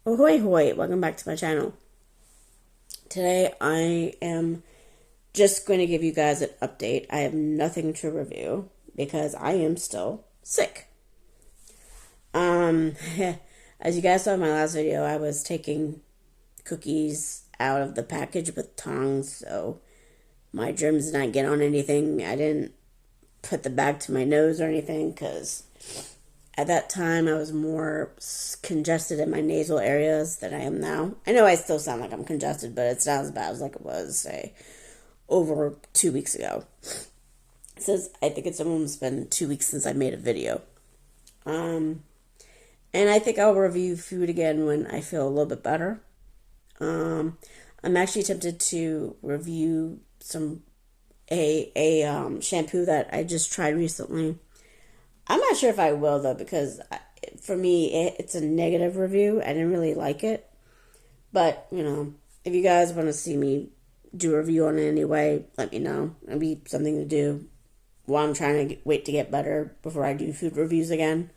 Ahoy hoy, welcome back to my channel. Today I am just going to give you guys an update. I have nothing to review because I am still sick. Um, as you guys saw in my last video, I was taking cookies out of the package with tongs, so my germs did not get on anything. I didn't put the bag to my nose or anything because at that time, I was more congested in my nasal areas than I am now. I know I still sound like I'm congested, but it's not as bad as like it was, say, over 2 weeks ago. Since I think it's almost been 2 weeks since I made a video. And I think I'll review food again when I feel a little bit better. I'm actually tempted to review a shampoo that I just tried recently. I'm not sure if I will though, because for me it's a negative review. I didn't really like it, but if you guys want to see me do a review on it anyway, let me know. It'll be something to do while I'm trying to wait to get better before I do food reviews again.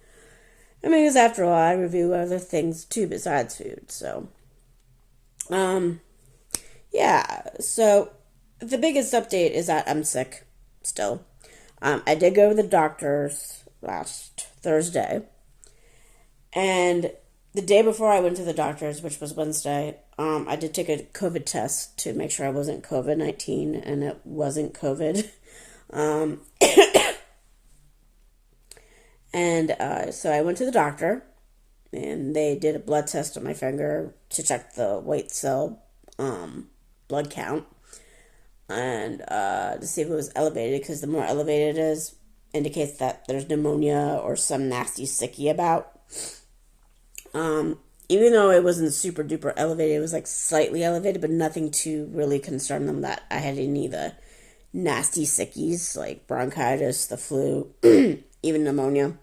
I mean, because after all, I review other things too besides food. So, yeah. So the biggest update is that I'm sick still. I did go to the doctor's last Thursday, and the day before I went to the doctor's, which was Wednesday, I did take a COVID test to make sure I wasn't COVID-19, and it wasn't COVID. Um, and so I went to the doctor, and they did a blood test on my finger to check the white cell blood count, and to see if it was elevated, because the more elevated it is, indicates that there's pneumonia or some nasty sicky about. Even though it wasn't super duper elevated, it was like slightly elevated, but nothing to really concern them that I had any of the nasty sickies like bronchitis, the flu, even pneumonia.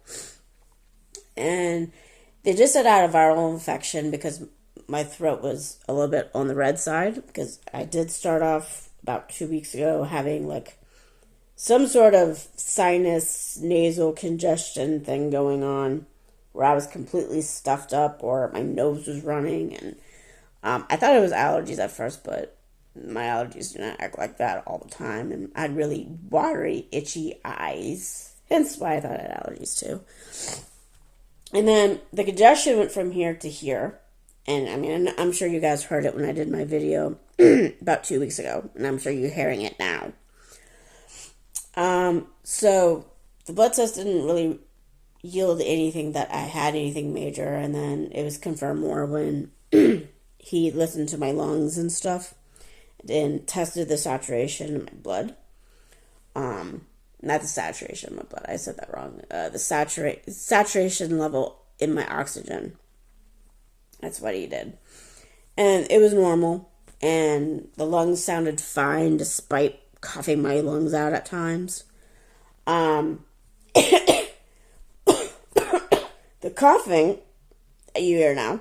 And they just said I had a viral infection because my throat was a little bit on the red side, because I did start off about 2 weeks ago having like some sort of sinus nasal congestion thing going on where I was completely stuffed up or my nose was running. And I thought it was allergies at first, but my allergies do not act like that all the time. And I had really watery, itchy eyes, hence why I thought I had allergies too. And then the congestion went from here to here. And I mean, I'm sure you guys heard it when I did my video about 2 weeks ago, and I'm sure you're hearing it now. So the blood test didn't really yield anything that I had anything major, and then it was confirmed more when he listened to my lungs and stuff, and tested the saturation in my blood. Not the saturation in my blood, I said that wrong. The saturation level in my oxygen. That's what he did. And it was normal, and the lungs sounded fine despite coughing my lungs out at times. The coughing that you hear now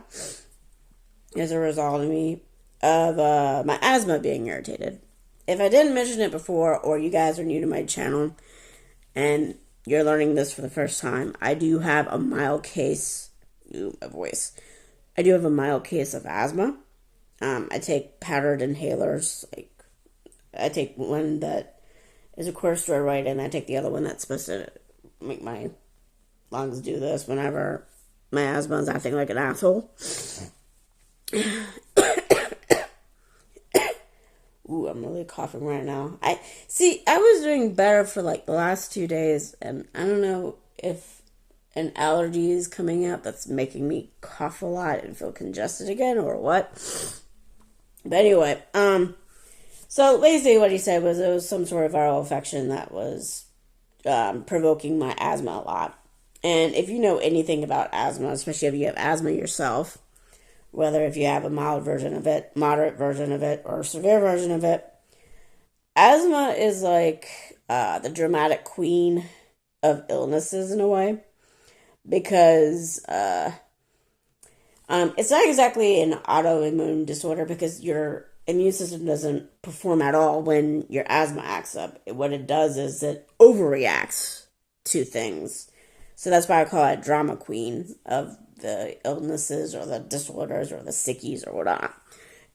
is a result of my asthma being irritated. If I didn't mention it before, or you guys are new to my channel and you're learning this for the first time, I do have a mild case. My voice. I do have a mild case of asthma. I take powdered inhalers. Like, I take one that is a corticosteroid, and I take the other one that's supposed to make my lungs do this whenever my asthma is acting like an asshole. Ooh, I'm really coughing right now. I was doing better for like the last 2 days, and I don't know if an allergy is coming out that's making me cough a lot and feel congested again, or what. But anyway, so basically what he said was it was some sort of viral infection that was provoking my asthma a lot. And if you know anything about asthma, especially if you have asthma yourself, whether if you have a mild version of it, moderate version of it, or severe version of it, asthma is like the dramatic queen of illnesses in a way, because it's not exactly an autoimmune disorder, because your immune system doesn't perform at all when your asthma acts up. What it does is it overreacts to things. So that's why I call it drama queen of the illnesses or the disorders or the sickies or whatnot.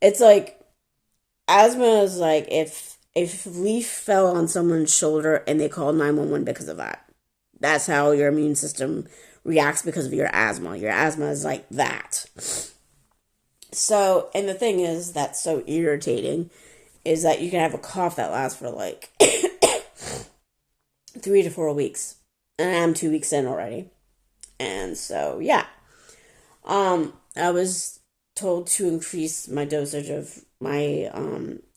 It's like asthma is like if a leaf fell on someone's shoulder and they call 911 because of that. That's how your immune system reacts because of your asthma. Your asthma is like that. So, and the thing is that's so irritating is that you can have a cough that lasts for like 3 to 4 weeks. And I'm 2 weeks in already. And so, yeah. I was told to increase my dosage of my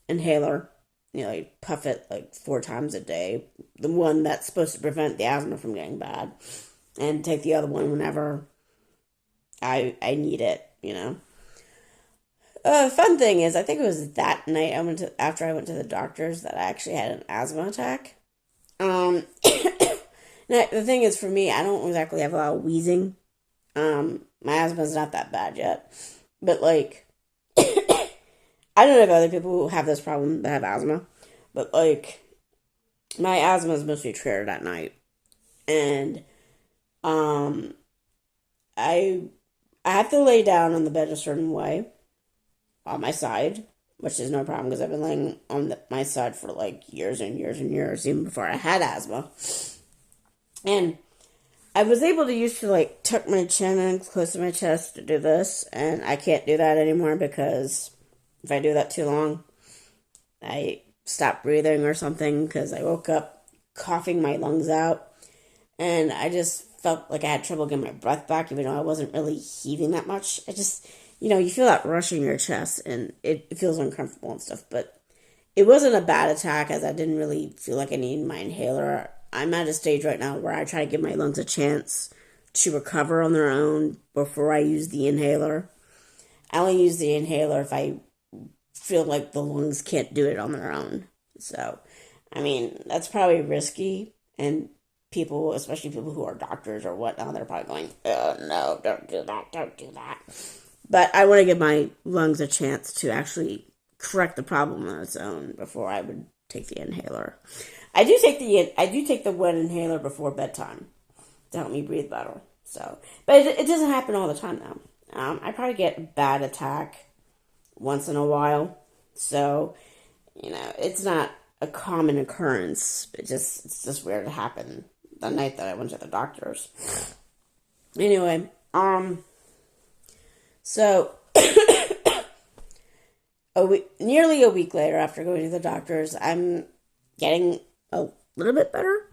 inhaler. You know, like puff it like 4 times a day. The one that's supposed to prevent the asthma from getting bad. And take the other one whenever I need it, you know. Fun thing is, I think it was that night after I went to the doctors that I actually had an asthma attack. Now, the thing is, for me, I don't exactly have a lot of wheezing. My asthma's not that bad yet, but like, I don't know if other people who have this problem that have asthma, but like, my asthma is mostly triggered at night, and um, I I have to lay down on the bed a certain way on my side, which is no problem because I've been laying on my side for like years and years and years, even before I had asthma. And I was able to used to like tuck my chin in close to my chest to do this, and I can't do that anymore because if I do that too long, I stop breathing or something because I woke up coughing my lungs out, and I just felt like I had trouble getting my breath back, even though I wasn't really heaving that much. I just, you feel that rush in your chest, and it feels uncomfortable and stuff, but it wasn't a bad attack as I didn't really feel like I needed my inhaler. I'm at a stage right now where I try to give my lungs a chance to recover on their own before I use the inhaler. I only use the inhaler if I feel like the lungs can't do it on their own. So, I mean, that's probably risky, and people, especially people who are doctors or whatnot, they're probably going, oh no, don't do that, don't do that. But I want to give my lungs a chance to actually correct the problem on its own before I would take the inhaler. I do take the one inhaler before bedtime to help me breathe better. So, but it doesn't happen all the time though. I probably get a bad attack once in a while. So, it's not a common occurrence. It's just weird to happen the night that I went to the doctors. Anyway, so nearly a week later after going to the doctors, I'm getting a little bit better.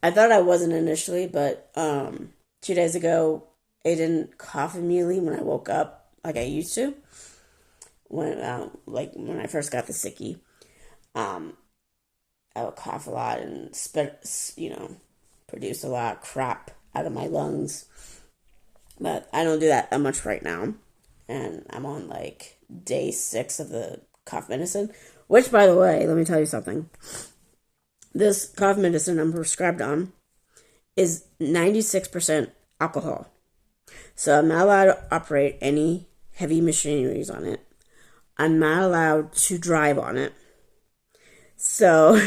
I thought I wasn't initially, but 2 days ago, I didn't cough immediately when I woke up like I used to. When I first got the sickie, I would cough a lot and produce a lot of crap out of my lungs. But I don't do that much right now, and I'm on like day 6 of the cough medicine. Which, by the way, let me tell you something. This cough medicine I'm prescribed on is 96% alcohol. So I'm not allowed to operate any heavy machineries on it. I'm not allowed to drive on it. So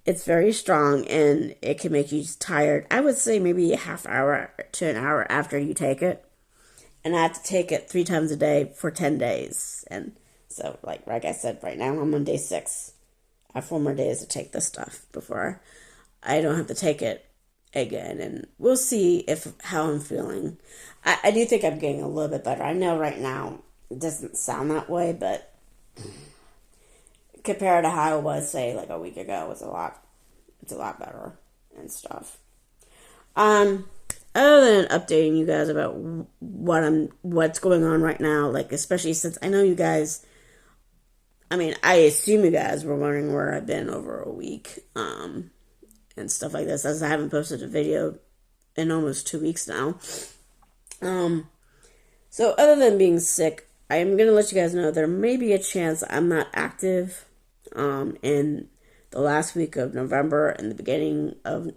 it's very strong and it can make you tired. I would say maybe a half hour to an hour after you take it. And I have to take it 3 times a day for 10 days. And so, like I said, right now I'm on day 6. I have 4 more days to take this stuff before I don't have to take it again. And we'll see how I'm feeling. I do think I'm getting a little bit better. I know right now it doesn't sound that way, but compared to how I was, say, like a week ago, it's a lot better and stuff. Other than updating you guys about what's going on right now, like especially since I know you guys, I assume you guys were wondering where I've been over a week, and stuff like this, as I haven't posted a video in almost 2 weeks now. So other than being sick, I'm going to let you guys know there may be a chance I'm not active, in the last week of November and the beginning of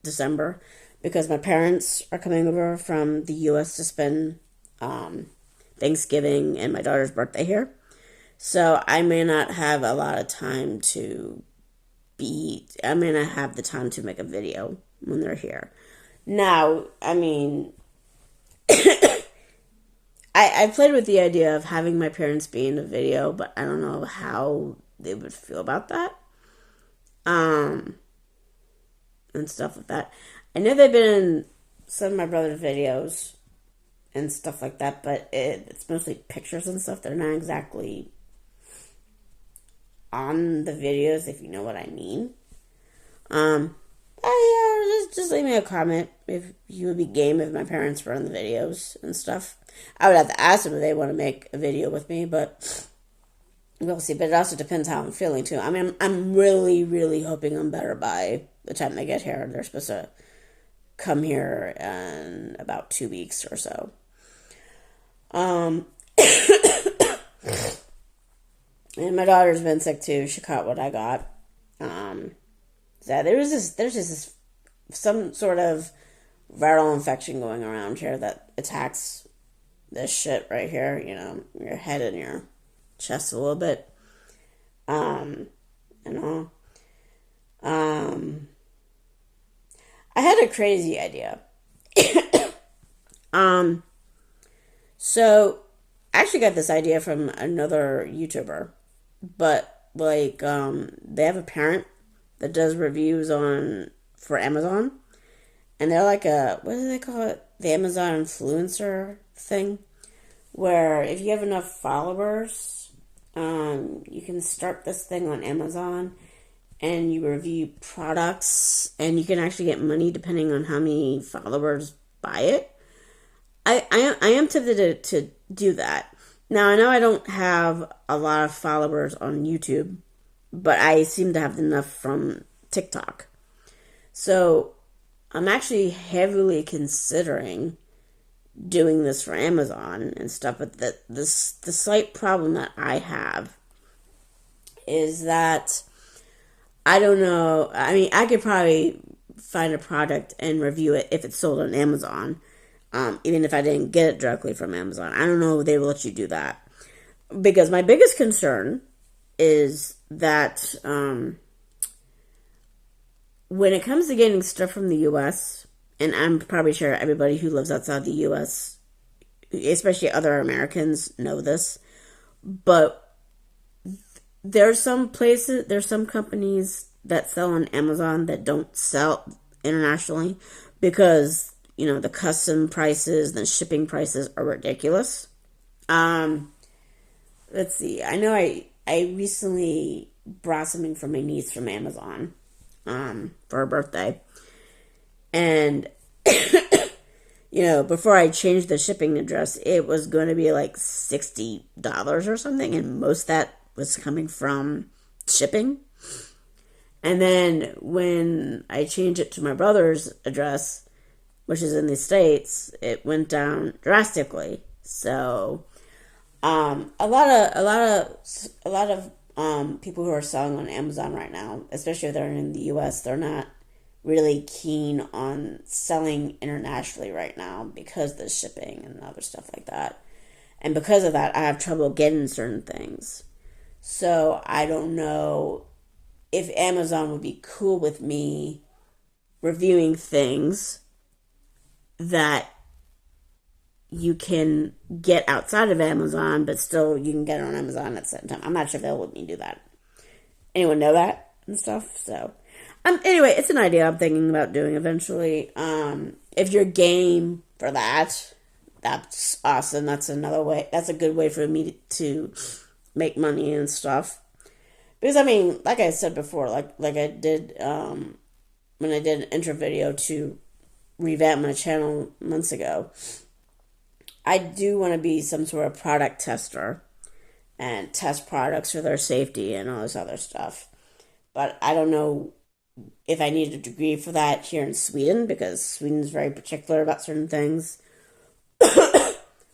December, because my parents are coming over from the U.S. to spend, Thanksgiving and my daughter's birthday here. So I may not have a lot of time I may not have the time to make a video when they're here. Now, I played with the idea of having my parents be in a video, but I don't know how they would feel about that. Um, and stuff like that. I know they've been in some of my brother's videos and stuff like that, but it's mostly pictures and stuff. They're not exactly on the videos, if you know what I mean. Um, just leave me a comment if you would be game if my parents were on the videos and stuff. I would have to ask them if they want to make a video with me, but we'll see. But it also depends how I'm feeling too. I mean, I'm really, really hoping I'm better by the time they get here. They're supposed to come here in about 2 weeks or so. Um, and my daughter's been sick too. She caught what I got. So there's just some sort of viral infection going around here that attacks this shit right here. You know, your head and your chest a little bit. You know. I had a crazy idea. So I actually got this idea from another YouTuber, but like, they have a parent that does reviews on for Amazon, and they're like a what do they call it? The Amazon influencer thing, where if you have enough followers, you can start this thing on Amazon, and you review products, and you can actually get money depending on how many followers buy it. I am tempted to do that. Now, I know I don't have a lot of followers on YouTube, but I seem to have enough from TikTok. So I'm actually heavily considering doing this for Amazon and stuff. But the slight problem that I have is that I don't know. I mean, I could probably find a product and review it if it's sold on Amazon, even if I didn't get it directly from Amazon. I don't know if they will let you do that. Because my biggest concern is that when it comes to getting stuff from the U.S., and I'm probably sure everybody who lives outside the U.S., especially other Americans, know this, but there's some companies that sell on Amazon that don't sell internationally because, you know, the custom prices, the shipping prices are ridiculous. Let's see. I know I recently brought something for my niece from Amazon, for her birthday. And, you know, before I changed the shipping address, it was going to be like $60 or something. And most of that was coming from shipping. And then when I changed it to my brother's address, which is in the States, it went down drastically. So, a lot of people who are selling on Amazon right now, especially if they're in the U.S., they're not really keen on selling internationally right now because of the shipping and other stuff like that. And because of that, I have trouble getting certain things. So I don't know if Amazon would be cool with me reviewing things that you can get outside of Amazon, but still you can get it on Amazon at the same time. I'm not sure if they'll let me do that. Anyone know that and stuff? So, anyway, it's an idea I'm thinking about doing eventually. If you're game for that, that's awesome. That's another way. That's a good way for me to make money and stuff. Because I mean, like I said before, like I did when I did an intro video to revamp my channel months ago. I do want to be some sort of product tester and test products for their safety and all this other stuff. But I don't know if I need a degree for that here in Sweden, because Sweden is very particular about certain things,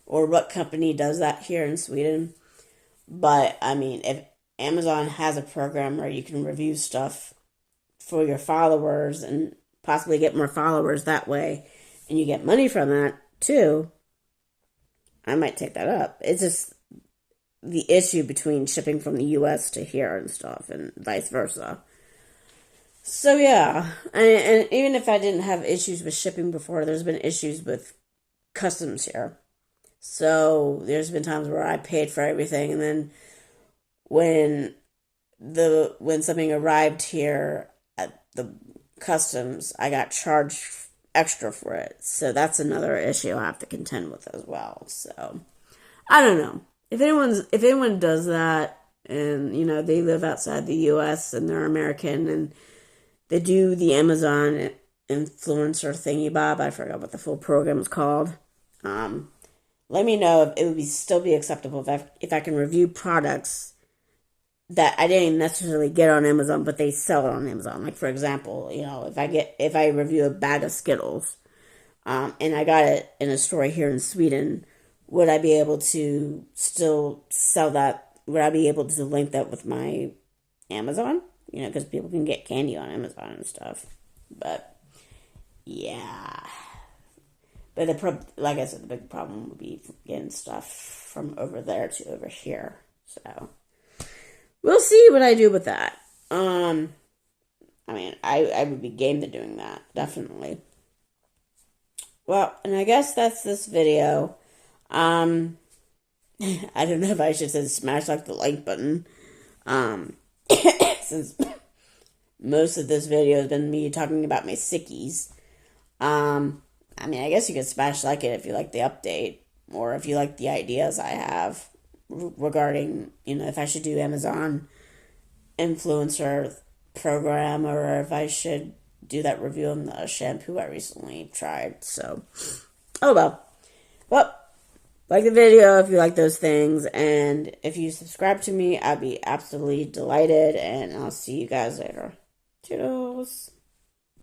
or what company does that here in Sweden. But I mean, if Amazon has a program where you can review stuff for your followers and possibly get more followers that way, and you get money from that too, I might take that up. It's just the issue between shipping from the U.S. to here and stuff, and vice versa. So yeah, and even if I didn't have issues with shipping before, there's been issues with customs here. So there's been times where I paid for everything, and then when when something arrived here at the customs, I got charged extra for it. So that's another issue I have to contend with as well. So I don't know. If anyone does that and they live outside the US and they're American and they do the Amazon influencer thingy bob, I forgot what the full program is called. Um Let me know if it would still be acceptable if I can review products that I didn't necessarily get on Amazon, but they sell it on Amazon. Like for example, if I review a bag of Skittles, and I got it in a store here in Sweden, would I be able to still sell that? Would I be able to link that with my Amazon? Because people can get candy on Amazon and stuff. But yeah, but like I said, the big problem would be getting stuff from over there to over here. So we'll see what I do with that. I mean, I would be game to doing that, definitely. Well, and I guess that's this video. Um, I don't know if I should say smash like the like button. Um, since most of this video has been me talking about my sickies. I mean, I guess you could smash like it if you like the update, or if you like the ideas I have regarding, if I should do Amazon influencer program, or if I should do that review on the shampoo I recently tried. So, oh well. Well, like the video if you like those things, and if you subscribe to me, I'd be absolutely delighted, and I'll see you guys later. Toodles.